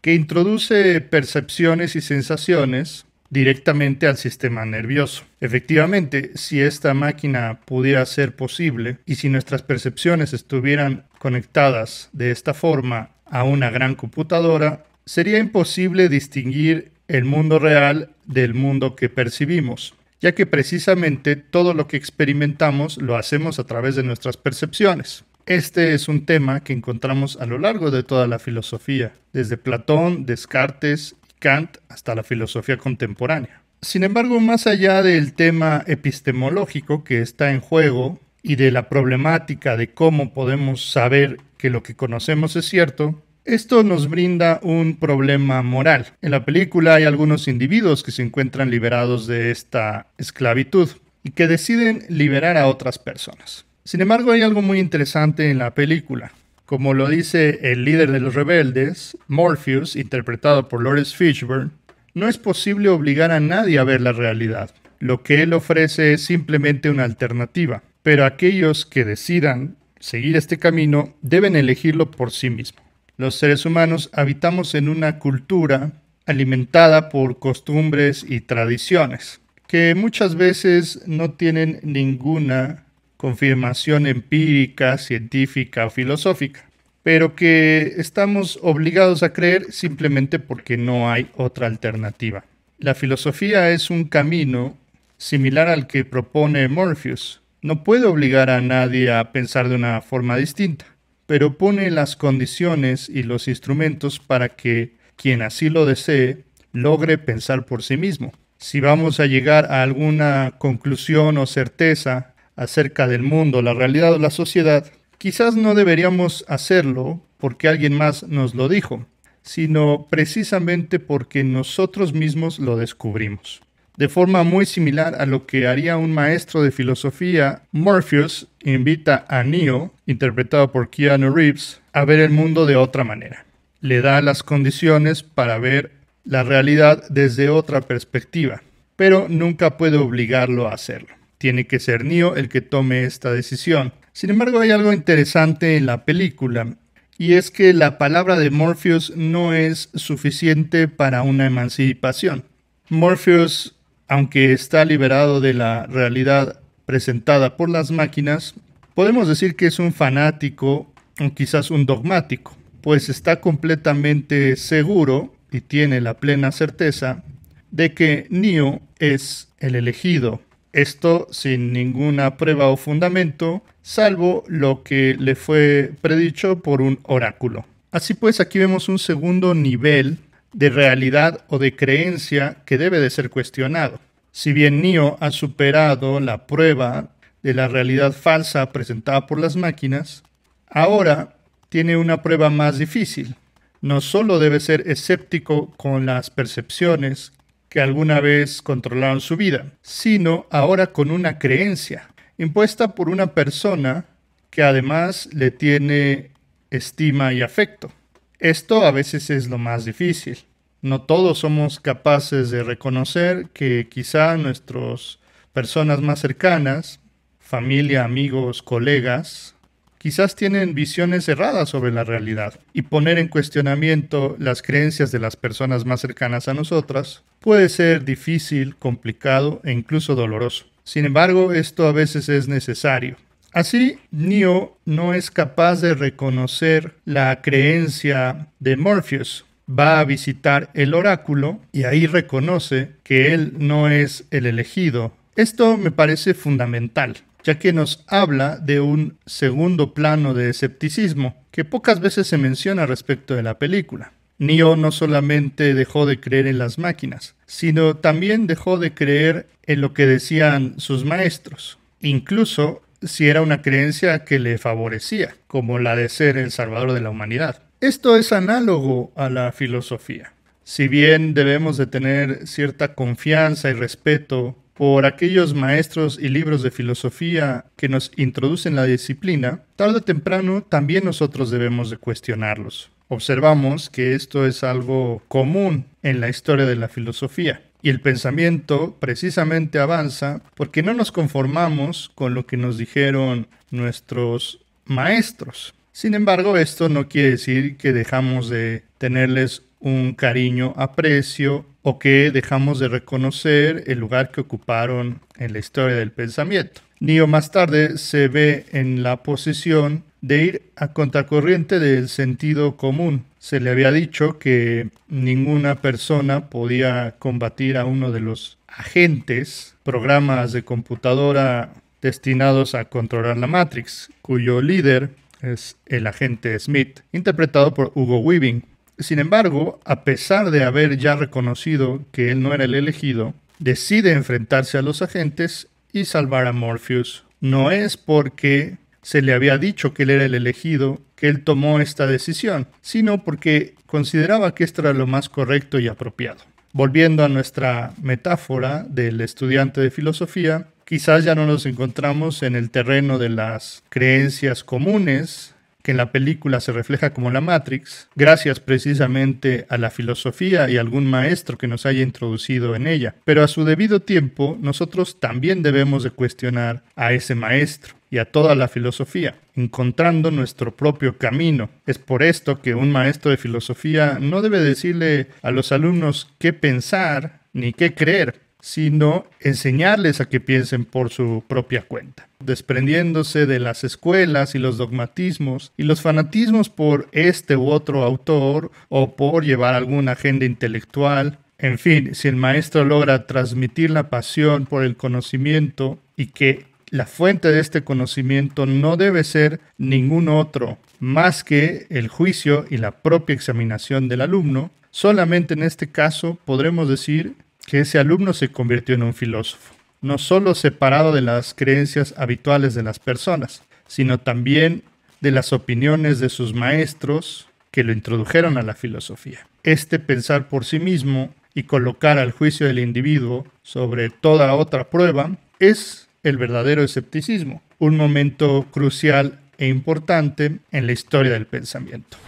que introduce percepciones y sensaciones directamente al sistema nervioso. Efectivamente, si esta máquina pudiera ser posible y si nuestras percepciones estuvieran conectadas de esta forma a una gran computadora, sería imposible distinguir el mundo real del mundo que percibimos, ya que precisamente todo lo que experimentamos lo hacemos a través de nuestras percepciones. Este es un tema que encontramos a lo largo de toda la filosofía, desde Platón, Descartes y Kant hasta la filosofía contemporánea. Sin embargo, más allá del tema epistemológico que está en juego y de la problemática de cómo podemos saber que lo que conocemos es cierto, esto nos brinda un problema moral. En la película hay algunos individuos que se encuentran liberados de esta esclavitud y que deciden liberar a otras personas. Sin embargo, hay algo muy interesante en la película. Como lo dice el líder de los rebeldes, Morpheus, interpretado por Lawrence Fishburne, no es posible obligar a nadie a ver la realidad. Lo que él ofrece es simplemente una alternativa, pero aquellos que decidan seguir este camino deben elegirlo por sí mismos. Los seres humanos habitamos en una cultura alimentada por costumbres y tradiciones que muchas veces no tienen ninguna confirmación empírica, científica o filosófica, pero que estamos obligados a creer simplemente porque no hay otra alternativa. La filosofía es un camino similar al que propone Morpheus. No puede obligar a nadie a pensar de una forma distinta, pero pone las condiciones y los instrumentos para que quien así lo desee logre pensar por sí mismo. Si vamos a llegar a alguna conclusión o certeza acerca del mundo, la realidad o la sociedad, quizás no deberíamos hacerlo porque alguien más nos lo dijo, sino precisamente porque nosotros mismos lo descubrimos. De forma muy similar a lo que haría un maestro de filosofía, Morpheus invita a Neo, interpretado por Keanu Reeves, a ver el mundo de otra manera. Le da las condiciones para ver la realidad desde otra perspectiva, pero nunca puede obligarlo a hacerlo. Tiene que ser Neo el que tome esta decisión. Sin embargo, hay algo interesante en la película, y es que la palabra de Morpheus no es suficiente para una emancipación. Morpheus, aunque está liberado de la realidad presentada por las máquinas, podemos decir que es un fanático o quizás un dogmático, pues está completamente seguro y tiene la plena certeza de que Neo es el elegido. Esto sin ninguna prueba o fundamento, salvo lo que le fue predicho por un oráculo. Así pues, aquí vemos un segundo nivel de realidad o de creencia que debe de ser cuestionado. Si bien Neo ha superado la prueba de la realidad falsa presentada por las máquinas, ahora tiene una prueba más difícil. No solo debe ser escéptico con las percepciones que alguna vez controlaron su vida, sino ahora con una creencia impuesta por una persona que además le tiene estima y afecto. Esto a veces es lo más difícil. No todos somos capaces de reconocer que quizá nuestras personas más cercanas, familia, amigos, colegas, quizás tienen visiones erradas sobre la realidad, y poner en cuestionamiento las creencias de las personas más cercanas a nosotras puede ser difícil, complicado e incluso doloroso. Sin embargo, esto a veces es necesario. Así, Neo no es capaz de reconocer la creencia de Morpheus. Va a visitar el oráculo y ahí reconoce que él no es el elegido. Esto me parece fundamental, ya que nos habla de un segundo plano de escepticismo que pocas veces se menciona respecto de la película. Neo no solamente dejó de creer en las máquinas, sino también dejó de creer en lo que decían sus maestros, incluso si era una creencia que le favorecía, como la de ser el salvador de la humanidad. Esto es análogo a la filosofía. Si bien debemos de tener cierta confianza y respeto por aquellos maestros y libros de filosofía que nos introducen la disciplina, tarde o temprano también nosotros debemos de cuestionarlos. Observamos que esto es algo común en la historia de la filosofía. Y el pensamiento precisamente avanza porque no nos conformamos con lo que nos dijeron nuestros maestros. Sin embargo, esto no quiere decir que dejamos de tenerles un cariño, aprecio o que dejamos de reconocer el lugar que ocuparon en la historia del pensamiento. Neo más tarde se ve en la posición de ir a contracorriente del sentido común. Se le había dicho que ninguna persona podía combatir a uno de los agentes, programas de computadora destinados a controlar la Matrix, cuyo líder es el agente Smith, interpretado por Hugo Weaving. Sin embargo, a pesar de haber ya reconocido que él no era el elegido, decide enfrentarse a los agentes y salvar a Morpheus. No es porque se le había dicho que él era el elegido que él tomó esta decisión, sino porque consideraba que esto era lo más correcto y apropiado. Volviendo a nuestra metáfora del estudiante de filosofía, quizás ya no nos encontramos en el terreno de las creencias comunes, que en la película se refleja como la Matrix, gracias precisamente a la filosofía y a algún maestro que nos haya introducido en ella. Pero a su debido tiempo, nosotros también debemos de cuestionar a ese maestro y a toda la filosofía, encontrando nuestro propio camino. Es por esto que un maestro de filosofía no debe decirle a los alumnos qué pensar ni qué creer, sino enseñarles a que piensen por su propia cuenta, desprendiéndose de las escuelas y los dogmatismos y los fanatismos por este u otro autor o por llevar alguna agenda intelectual. En fin, si el maestro logra transmitir la pasión por el conocimiento y que la fuente de este conocimiento no debe ser ningún otro más que el juicio y la propia examinación del alumno, solamente en este caso podremos decir que ese alumno se convirtió en un filósofo, no solo separado de las creencias habituales de las personas, sino también de las opiniones de sus maestros que lo introdujeron a la filosofía. Este pensar por sí mismo y colocar al juicio del individuo sobre toda otra prueba es el verdadero escepticismo, un momento crucial e importante en la historia del pensamiento.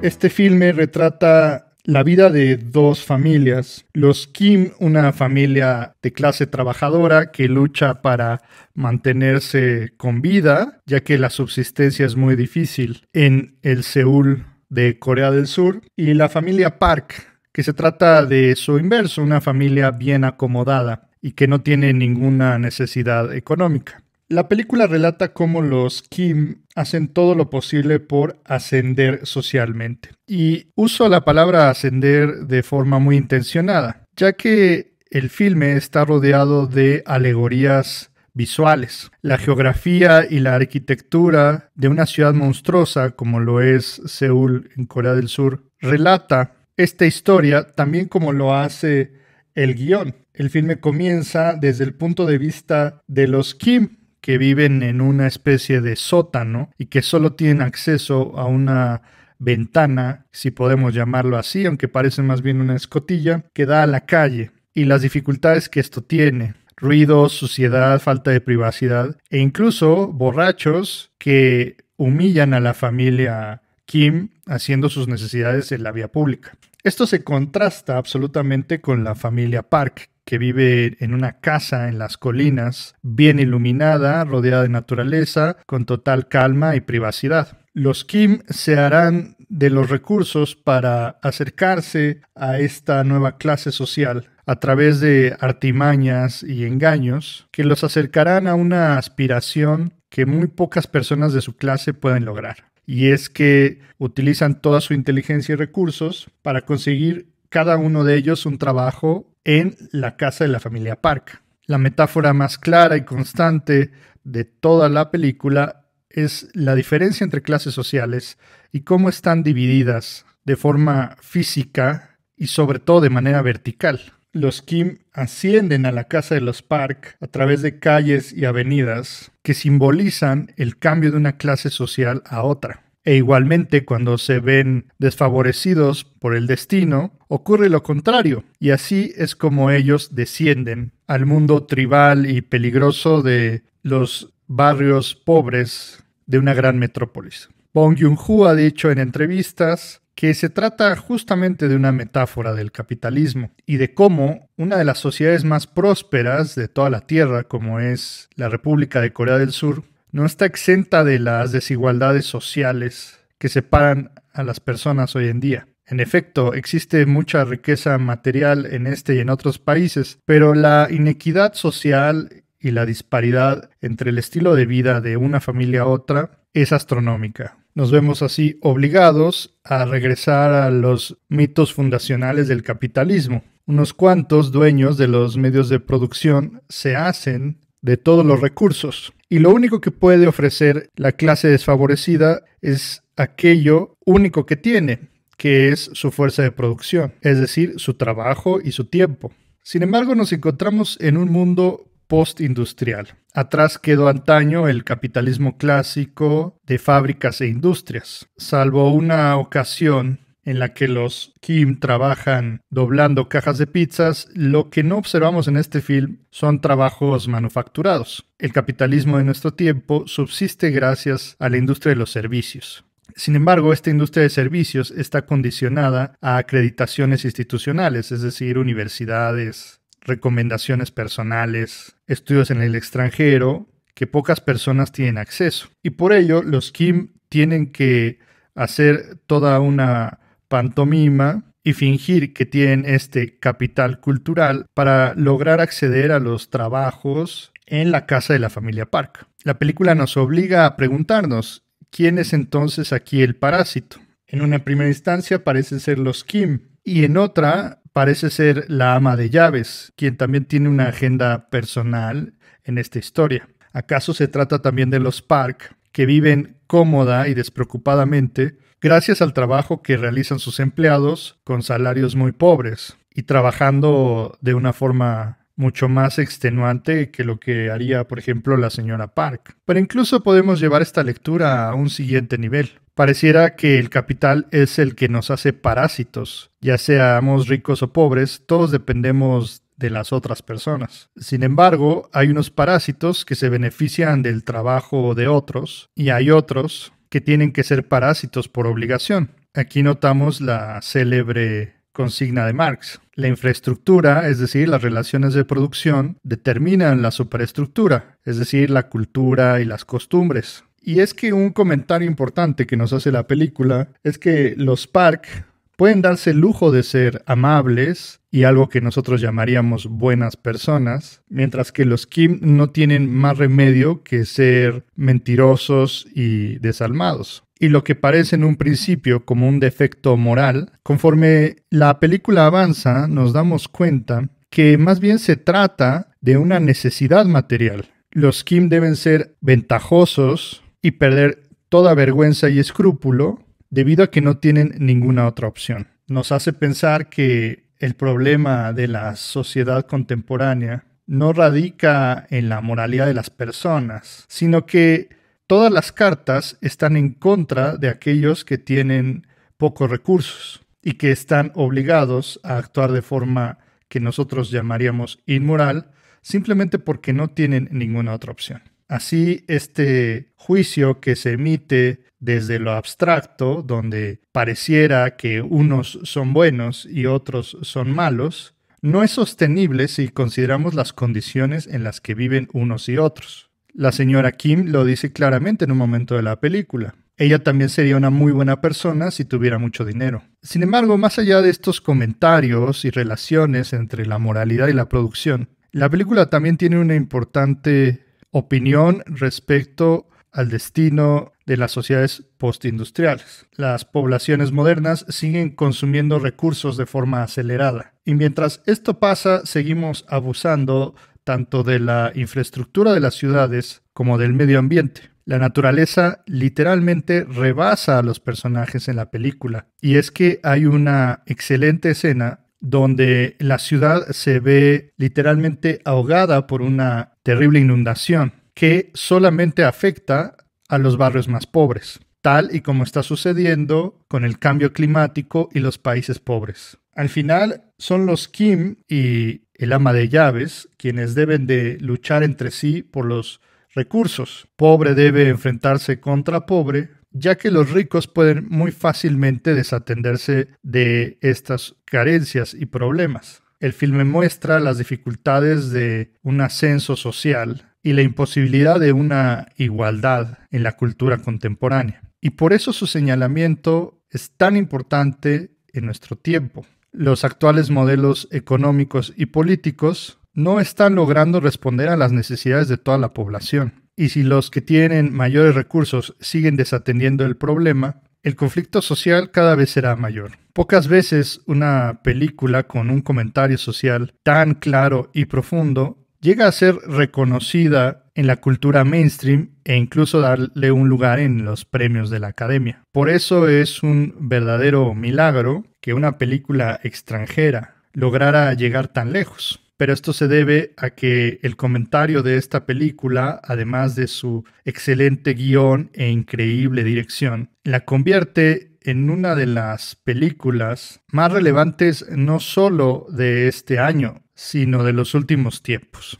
Este filme retrata la vida de dos familias. Los Kim, una familia de clase trabajadora que lucha para mantenerse con vida, ya que la subsistencia es muy difícil en el Seúl de Corea del Sur. Y la familia Park, que se trata de su inverso, una familia bien acomodada y que no tiene ninguna necesidad económica. La película relata cómo los Kim hacen todo lo posible por ascender socialmente. Y uso la palabra ascender de forma muy intencionada, ya que el filme está rodeado de alegorías visuales. La geografía y la arquitectura de una ciudad monstruosa como lo es Seúl en Corea del Sur relata esta historia también como lo hace el guión. El filme comienza desde el punto de vista de los Kim, que viven en una especie de sótano y que solo tienen acceso a una ventana, si podemos llamarlo así, aunque parece más bien una escotilla, que da a la calle, y las dificultades que esto tiene. Ruido, suciedad, falta de privacidad e incluso borrachos que humillan a la familia Kim haciendo sus necesidades en la vía pública. Esto se contrasta absolutamente con la familia Park, que vive en una casa en las colinas, bien iluminada, rodeada de naturaleza, con total calma y privacidad. Los Kim se harán de los recursos para acercarse a esta nueva clase social a través de artimañas y engaños que los acercarán a una aspiración que muy pocas personas de su clase pueden lograr. Y es que utilizan toda su inteligencia y recursos para conseguir cada uno de ellos un trabajo en la casa de la familia Park. La metáfora más clara y constante de toda la película es la diferencia entre clases sociales y cómo están divididas de forma física y sobre todo de manera vertical. Los Kim ascienden a la casa de los Park a través de calles y avenidas que simbolizan el cambio de una clase social a otra. E igualmente, cuando se ven desfavorecidos por el destino, ocurre lo contrario, y así es como ellos descienden al mundo tribal y peligroso de los barrios pobres de una gran metrópolis. Bong Joon-ho ha dicho en entrevistas que se trata justamente de una metáfora del capitalismo y de cómo una de las sociedades más prósperas de toda la Tierra, como es la República de Corea del Sur, no está exenta de las desigualdades sociales que separan a las personas hoy en día. En efecto, existe mucha riqueza material en este y en otros países, pero la inequidad social y la disparidad entre el estilo de vida de una familia a otra es astronómica. Nos vemos así obligados a regresar a los mitos fundacionales del capitalismo. Unos cuantos dueños de los medios de producción se hacen de todos los recursos, y lo único que puede ofrecer la clase desfavorecida es aquello único que tiene, que es su fuerza de producción, es decir, su trabajo y su tiempo. Sin embargo, nos encontramos en un mundo postindustrial. Atrás quedó antaño el capitalismo clásico de fábricas e industrias, salvo una ocasión en la que los Kim trabajan doblando cajas de pizzas. Lo que no observamos en este film son trabajos manufacturados. El capitalismo de nuestro tiempo subsiste gracias a la industria de los servicios. Sin embargo, esta industria de servicios está condicionada a acreditaciones institucionales, es decir, universidades, recomendaciones personales, estudios en el extranjero, que pocas personas tienen acceso. Y por ello, los Kim tienen que hacer toda una pantomima y fingir que tienen este capital cultural para lograr acceder a los trabajos en la casa de la familia Park. La película nos obliga a preguntarnos, ¿quién es entonces aquí el parásito? En una primera instancia parece ser los Kim, y en otra parece ser la ama de llaves, quien también tiene una agenda personal en esta historia. ¿Acaso se trata también de los Park, que viven cómoda y despreocupadamente gracias al trabajo que realizan sus empleados con salarios muy pobres y trabajando de una forma mucho más extenuante que lo que haría, por ejemplo, la señora Park? Pero incluso podemos llevar esta lectura a un siguiente nivel. Pareciera que el capital es el que nos hace parásitos. Ya seamos ricos o pobres, todos dependemos de las otras personas. Sin embargo, hay unos parásitos que se benefician del trabajo de otros y hay otros que tienen que ser parásitos por obligación. Aquí notamos la célebre consigna de Marx. La infraestructura, es decir, las relaciones de producción, determinan la superestructura, es decir, la cultura y las costumbres. Y es que un comentario importante que nos hace la película es que los Park pueden darse el lujo de ser amables y algo que nosotros llamaríamos buenas personas, mientras que los Kim no tienen más remedio que ser mentirosos y desalmados. Y lo que parece en un principio como un defecto moral, conforme la película avanza, nos damos cuenta que más bien se trata de una necesidad material. Los Kim deben ser ventajosos y perder toda vergüenza y escrúpulo debido a que no tienen ninguna otra opción. Nos hace pensar que el problema de la sociedad contemporánea no radica en la moralidad de las personas, sino que todas las cartas están en contra de aquellos que tienen pocos recursos y que están obligados a actuar de forma que nosotros llamaríamos inmoral, simplemente porque no tienen ninguna otra opción. Así, este juicio que se emite desde lo abstracto, donde pareciera que unos son buenos y otros son malos, no es sostenible si consideramos las condiciones en las que viven unos y otros. La señora Kim lo dice claramente en un momento de la película. Ella también sería una muy buena persona si tuviera mucho dinero. Sin embargo, más allá de estos comentarios y relaciones entre la moralidad y la producción, la película también tiene una importante opinión respecto al destino de las sociedades postindustriales. Las poblaciones modernas siguen consumiendo recursos de forma acelerada. Y mientras esto pasa, seguimos abusando tanto de la infraestructura de las ciudades como del medio ambiente. La naturaleza literalmente rebasa a los personajes en la película. Y es que hay una excelente escena donde la ciudad se ve literalmente ahogada por una terrible inundación que solamente afecta a los barrios más pobres. tal y como está sucediendo con el cambio climático y los países pobres. Al final son los Kim y el ama de llaves quienes deben de luchar entre sí por los recursos. Pobre debe enfrentarse contra pobre, ya que los ricos pueden muy fácilmente desatenderse de estas carencias y problemas. El filme muestra las dificultades de un ascenso social y la imposibilidad de una igualdad en la cultura contemporánea. Y por eso su señalamiento es tan importante en nuestro tiempo. Los actuales modelos económicos y políticos no están logrando responder a las necesidades de toda la población. Y si los que tienen mayores recursos siguen desatendiendo el problema, el conflicto social cada vez será mayor. Pocas veces una película con un comentario social tan claro y profundo llega a ser reconocida en la cultura mainstream e incluso darle un lugar en los premios de la Academia. Por eso es un verdadero milagro que una película extranjera lograra llegar tan lejos. Pero esto se debe a que el comentario de esta película, además de su excelente guión e increíble dirección, la convierte en una de las películas más relevantes no solo de este año, sino de los últimos tiempos.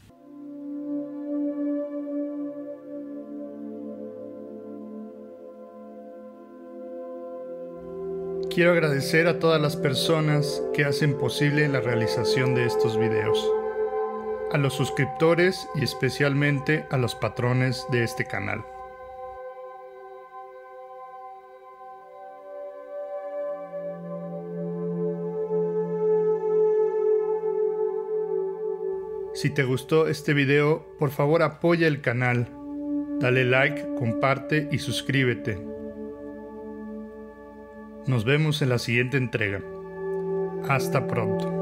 Quiero agradecer a todas las personas que hacen posible la realización de estos videos, a los suscriptores y especialmente a los patrones de este canal. Si te gustó este video, por favor apoya el canal, dale like, comparte y suscríbete. Nos vemos en la siguiente entrega. Hasta pronto.